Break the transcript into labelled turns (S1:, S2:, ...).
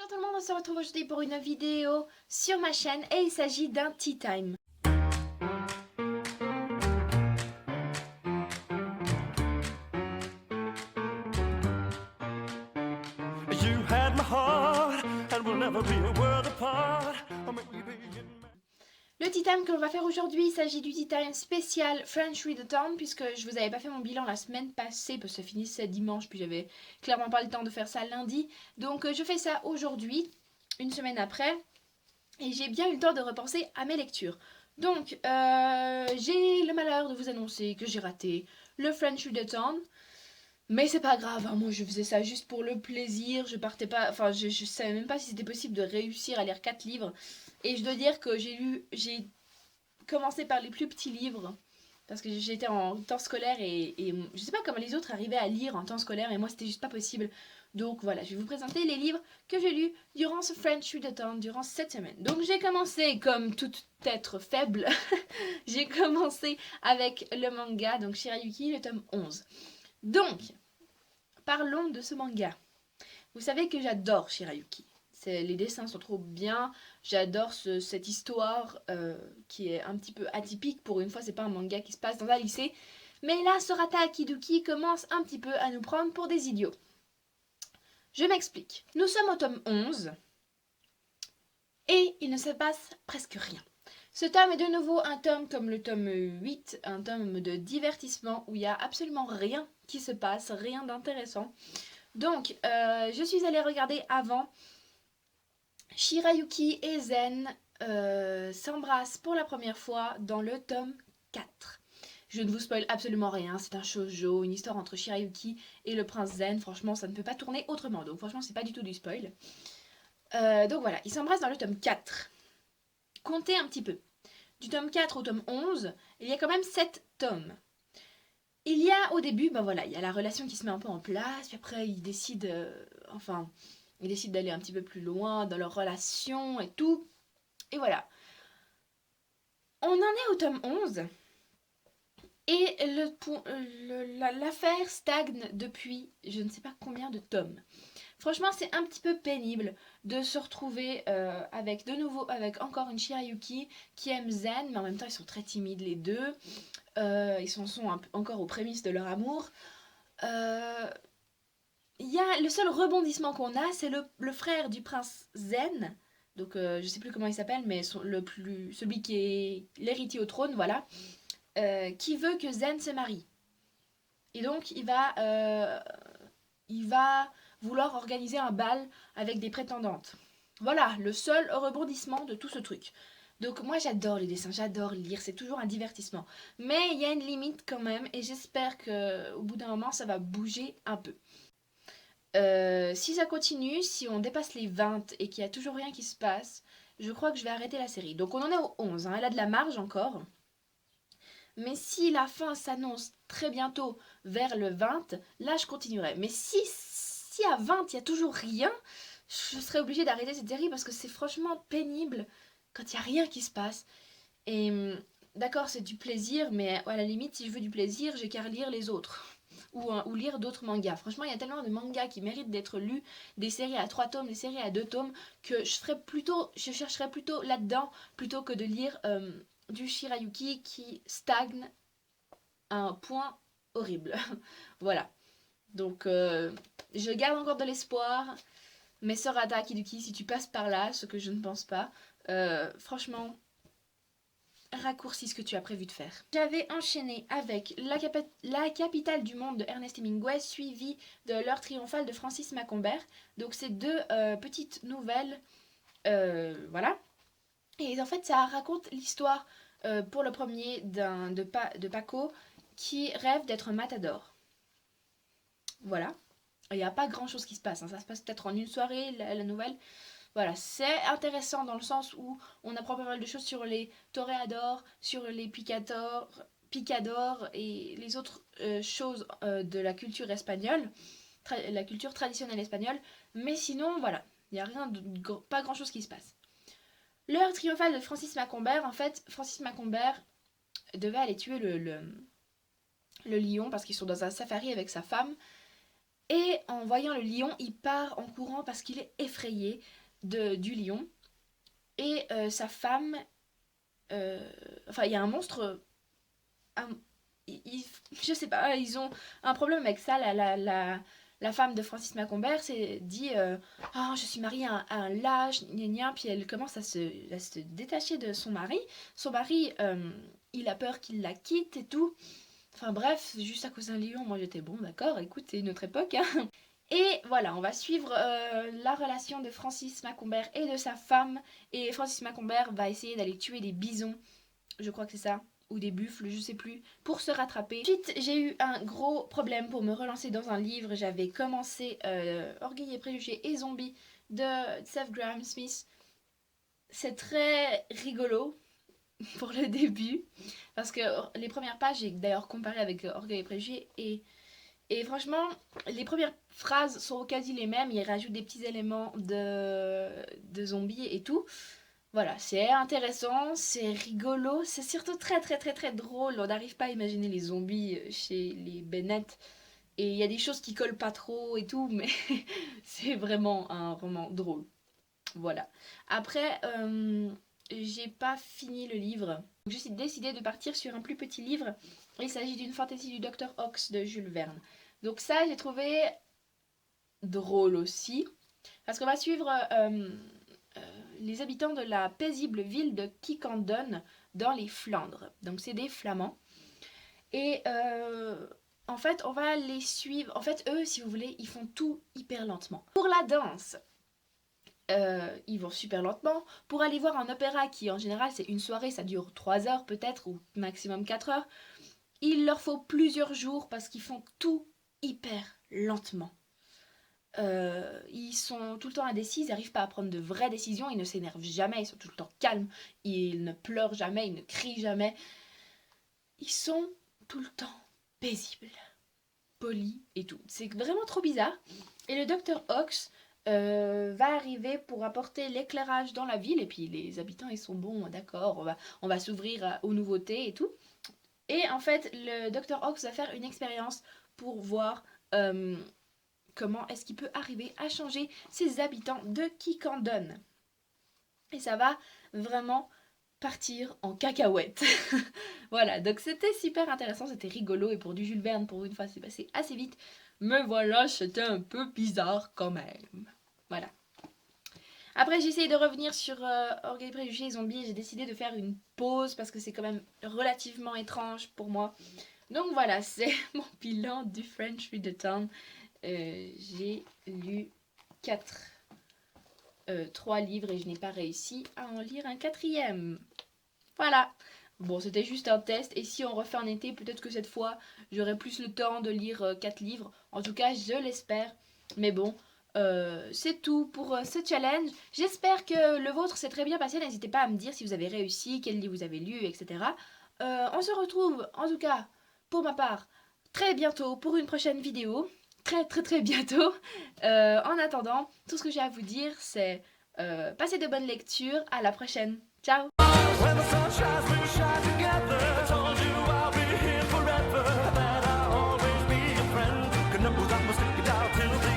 S1: Bonjour tout le monde, on se retrouve aujourd'hui pour une vidéo sur ma chaîne et il s'agit d'un tea time.
S2: You had my heart, and we'll never be a world apart.
S1: Le tea time que l'on va faire aujourd'hui, il s'agit du tea time spécial French Readathon puisque je vous avais pas fait mon bilan la semaine passée parce que ça finissait dimanche puis j'avais clairement pas le temps de faire ça lundi. Donc je fais ça aujourd'hui, une semaine après, et j'ai bien eu le temps de repenser à mes lectures. Donc j'ai le malheur de vous annoncer que j'ai raté le French Readathon. Mais c'est pas grave, hein, moi je faisais ça juste pour le plaisir, je partais pas, enfin je savais même pas si c'était possible de réussir à lire 4 livres. Et je dois dire que j'ai commencé par les plus petits livres, parce que j'étais en temps scolaire et je sais pas comment les autres arrivaient à lire en temps scolaire, et moi c'était juste pas possible. Donc voilà, je vais vous présenter les livres que j'ai lus durant ce French Readathon, durant cette semaine. Donc j'ai commencé comme tout être faible, j'ai commencé avec le manga, donc Shirayuki, le tome 11. Donc, parlons de ce manga. Vous savez que j'adore Shirayuki. Les dessins sont trop bien. J'adore cette histoire qui est un petit peu atypique. Pour une fois, c'est pas un manga qui se passe dans un lycée. Mais là, Sorata Akiduki commence un petit peu à nous prendre pour des idiots. Je m'explique. Nous sommes au tome 11 et il ne se passe presque rien. Ce tome est de nouveau un tome comme le tome 8, un tome de divertissement où il n'y a absolument rien qui se passe, rien d'intéressant. Donc, je suis allée regarder avant. Shirayuki et Zen s'embrassent pour la première fois dans le tome 4. Je ne vous spoil absolument rien, c'est un shoujo, une histoire entre Shirayuki et le prince Zen. Franchement, ça ne peut pas tourner autrement, donc franchement, c'est pas du tout du spoil. Donc voilà, ils s'embrassent dans le tome 4. Comptez un petit peu. Du tome 4 au tome 11, il y a quand même 7 tomes. Il y a au début, ben voilà, il y a la relation qui se met un peu en place, puis après ils décident, ils décident d'aller un petit peu plus loin dans leur relation et tout. Et voilà. On en est au tome 11 et l'affaire stagne depuis je ne sais pas combien de tomes. Franchement, c'est un petit peu pénible de se retrouver avec de nouveau, avec encore une Shirayuki qui aime Zen, mais en même temps ils sont très timides les deux. Ils sont encore aux prémices de leur amour. Le seul rebondissement qu'on a, c'est le frère du prince Zen. Donc je sais plus comment il s'appelle, mais celui qui est l'héritier au trône, voilà, qui veut que Zen se marie. Et donc il va vouloir organiser un bal avec des prétendantes. Voilà, le seul rebondissement de tout ce truc. Donc moi j'adore les dessins, j'adore lire, c'est toujours un divertissement. Mais il y a une limite quand même et j'espère qu'au bout d'un moment ça va bouger un peu. Si ça continue, si on dépasse les 20 et qu'il n'y a toujours rien qui se passe, je crois que je vais arrêter la série. Donc on en est au 11, hein, elle a de la marge encore. Mais si la fin s'annonce très bientôt vers le 20, là je continuerai. Mais si à 20 il n'y a toujours rien, je serai obligée d'arrêter cette série parce que c'est franchement pénible quand il n'y a rien qui se passe. Et d'accord, c'est du plaisir, mais à la limite, si je veux du plaisir, j'ai qu'à lire les autres. Ou lire d'autres mangas. Franchement, il y a tellement de mangas qui méritent d'être lus, des séries à 3 tomes, des séries à 2 tomes, que je chercherais plutôt là-dedans, plutôt que de lire du Shirayuki qui stagne à un point horrible. Voilà. Donc, je garde encore de l'espoir, mais Sorata Akiduki, si tu passes par là, ce que je ne pense pas, franchement, raccourcis ce que tu as prévu de faire. J'avais enchaîné avec La capitale du monde de Ernest Hemingway, suivi de L'heure triomphale de Francis Maccombert. Donc c'est deux petites nouvelles, voilà. Et en fait ça raconte l'histoire pour le premier de Paco qui rêve d'être matador. Voilà. Il n'y a pas grand chose qui se passe, hein. Ça se passe peut-être en une soirée, la nouvelle. Voilà, c'est intéressant dans le sens où on apprend pas mal de choses sur les toréadors, sur les picadors et les autres choses de la culture espagnole, la culture traditionnelle espagnole. Mais sinon, voilà, il n'y a pas grand chose qui se passe. L'heure triomphale de Francis Maccombert, en fait, Francis Maccombert devait aller tuer le lion parce qu'ils sont dans un safari avec sa femme. Et en voyant le lion, il part en courant parce qu'il est effrayé du lion. Et sa femme... enfin, il y a un monstre... je sais pas, ils ont un problème avec ça. La femme de Francis Macomber s'est dit oh, je suis mariée à un lâche, gna gna, puis elle commence à se détacher de son mari. Son mari, il a peur qu'il la quitte et tout. Enfin bref, juste à cause d'un lion, moi j'étais bon, d'accord, écoute, c'est une autre époque. Hein. Et voilà, on va suivre la relation de Francis Macomber et de sa femme. Et Francis Macomber va essayer d'aller tuer des bisons, je crois que c'est ça, ou des buffles, je sais plus, pour se rattraper. Ensuite, j'ai eu un gros problème pour me relancer dans un livre. J'avais commencé Orgueil et préjugés et zombies de Seth Graham Smith. C'est très rigolo pour le début, parce que les premières pages, j'ai d'ailleurs comparé avec Orgueil et préjugés, et franchement, les premières phrases sont quasi les mêmes, il rajoute des petits éléments de zombies et tout. Voilà, c'est intéressant, c'est rigolo, c'est surtout très très très très drôle. On n'arrive pas à imaginer les zombies chez les Bennett. Et il y a des choses qui collent pas trop et tout, mais c'est vraiment un roman drôle. Voilà. Après, j'ai pas fini le livre. J'ai décidé de partir sur un plus petit livre. Il s'agit d'une fantaisie du Dr. Ox de Jules Verne. Donc ça, j'ai trouvé drôle aussi. Parce qu'on va suivre... les habitants de la paisible ville de Kikandon dans les Flandres. Donc c'est des Flamands. Et en fait, on va les suivre. En fait, eux, si vous voulez, ils font tout hyper lentement. Pour la danse, ils vont super lentement. Pour aller voir un opéra qui, en général, c'est une soirée, ça dure 3 heures peut-être, ou maximum 4 heures, il leur faut plusieurs jours parce qu'ils font tout hyper lentement. Ils sont tout le temps indécis, ils n'arrivent pas à prendre de vraies décisions, ils ne s'énervent jamais, ils sont tout le temps calmes, ils ne pleurent jamais, ils ne crient jamais. Ils sont tout le temps paisibles, polis et tout. C'est vraiment trop bizarre. Et le Dr. Ox va arriver pour apporter l'éclairage dans la ville, et puis les habitants ils sont bons, d'accord, on va s'ouvrir aux nouveautés et tout. Et en fait, le Dr. Ox va faire une expérience pour voir... comment est-ce qu'il peut arriver à changer ses habitants de Kikandon. Et ça va vraiment partir en cacahuète. Voilà, donc c'était super intéressant, c'était rigolo, et pour du Jules Verne, pour une fois, c'est passé assez vite. Mais voilà, c'était un peu bizarre quand même. Voilà. Après, j'ai essayé de revenir sur Orgueil, préjugés et zombies. J'ai décidé de faire une pause parce que c'est quand même relativement étrange pour moi. Donc voilà, c'est mon bilan du French Read the Town. J'ai lu 3 livres et je n'ai pas réussi à en lire un 4e. Voilà. Bon, c'était juste un test, et si on refait un été, peut-être que cette fois, j'aurai plus le temps de lire 4 livres. En tout cas, je l'espère. Mais bon, c'est tout pour ce challenge. J'espère que le vôtre s'est très bien passé. N'hésitez pas à me dire si vous avez réussi, quel livre vous avez lu, etc. On se retrouve, en tout cas, pour ma part, très bientôt pour une prochaine vidéo. Très très très bientôt. En attendant, tout ce que j'ai à vous dire, c'est passez de bonnes lectures. À la prochaine. Ciao.
S2: When the sun shines, we shine together. I told you I'll be here forever, that I'll always be your friend. Good numbers, I must stick it out till the